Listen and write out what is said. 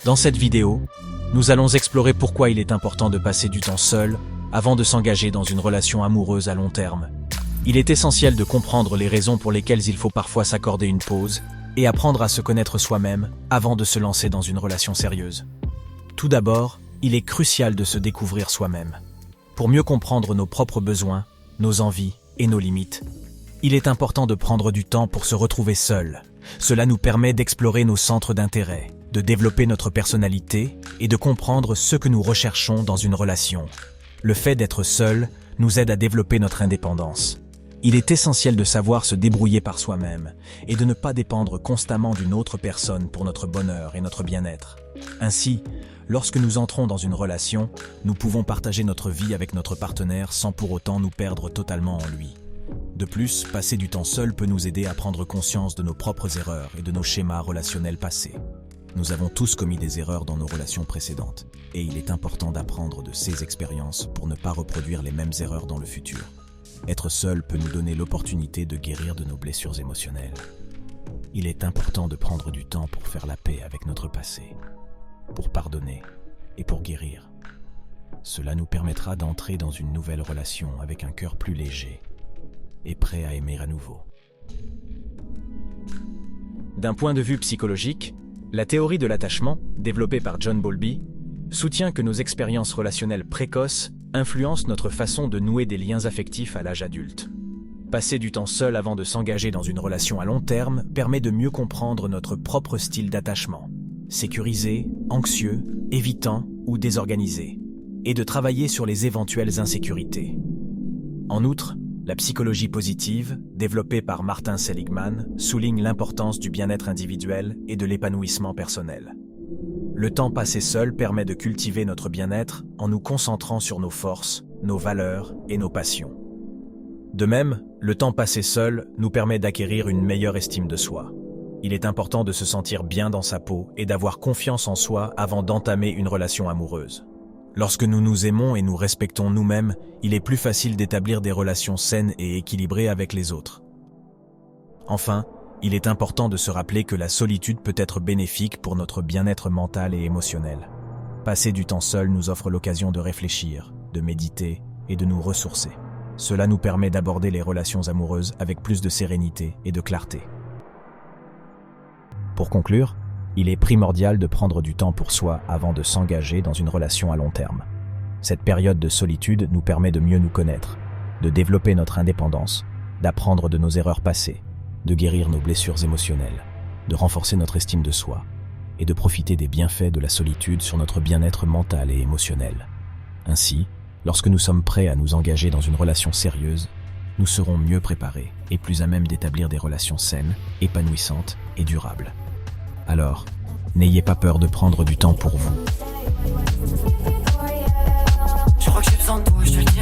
Dans cette vidéo, nous allons explorer pourquoi il est important de passer du temps seul avant de s'engager dans une relation amoureuse à long terme. Il est essentiel de comprendre les raisons pour lesquelles il faut parfois s'accorder une pause et apprendre à se connaître soi-même avant de se lancer dans une relation sérieuse. Tout d'abord, il est crucial de se découvrir soi-même. Pour mieux comprendre nos propres besoins, nos envies et nos limites, il est important de prendre du temps pour se retrouver seul. Cela nous permet d'explorer nos centres d'intérêt, de développer notre personnalité et de comprendre ce que nous recherchons dans une relation. Le fait d'être seul nous aide à développer notre indépendance. Il est essentiel de savoir se débrouiller par soi-même et de ne pas dépendre constamment d'une autre personne pour notre bonheur et notre bien-être. Ainsi, lorsque nous entrons dans une relation, nous pouvons partager notre vie avec notre partenaire sans pour autant nous perdre totalement en lui. De plus, passer du temps seul peut nous aider à prendre conscience de nos propres erreurs et de nos schémas relationnels passés. Nous avons tous commis des erreurs dans nos relations précédentes, et il est important d'apprendre de ces expériences pour ne pas reproduire les mêmes erreurs dans le futur. Être seul peut nous donner l'opportunité de guérir de nos blessures émotionnelles. Il est important de prendre du temps pour faire la paix avec notre passé, pour pardonner et pour guérir. Cela nous permettra d'entrer dans une nouvelle relation avec un cœur plus léger et prêt à aimer à nouveau. D'un point de vue psychologique, la théorie de l'attachement, développée par John Bowlby, soutient que nos expériences relationnelles précoces influencent notre façon de nouer des liens affectifs à l'âge adulte. Passer du temps seul avant de s'engager dans une relation à long terme permet de mieux comprendre notre propre style d'attachement, sécurisé, anxieux, évitant ou désorganisé, et de travailler sur les éventuelles insécurités. En outre, la psychologie positive, développée par Martin Seligman, souligne l'importance du bien-être individuel et de l'épanouissement personnel. Le temps passé seul permet de cultiver notre bien-être en nous concentrant sur nos forces, nos valeurs et nos passions. De même, le temps passé seul nous permet d'acquérir une meilleure estime de soi. Il est important de se sentir bien dans sa peau et d'avoir confiance en soi avant d'entamer une relation amoureuse. Lorsque nous nous aimons et nous respectons nous-mêmes, il est plus facile d'établir des relations saines et équilibrées avec les autres. Enfin, il est important de se rappeler que la solitude peut être bénéfique pour notre bien-être mental et émotionnel. Passer du temps seul nous offre l'occasion de réfléchir, de méditer et de nous ressourcer. Cela nous permet d'aborder les relations amoureuses avec plus de sérénité et de clarté. Pour conclure, il est primordial de prendre du temps pour soi avant de s'engager dans une relation à long terme. Cette période de solitude nous permet de mieux nous connaître, de développer notre indépendance, d'apprendre de nos erreurs passées, de guérir nos blessures émotionnelles, de renforcer notre estime de soi et de profiter des bienfaits de la solitude sur notre bien-être mental et émotionnel. Ainsi, lorsque nous sommes prêts à nous engager dans une relation sérieuse, nous serons mieux préparés et plus à même d'établir des relations saines, épanouissantes et durables. Alors, n'ayez pas peur de prendre du temps pour vous. Je crois que j'ai besoin de toi, je te le dis.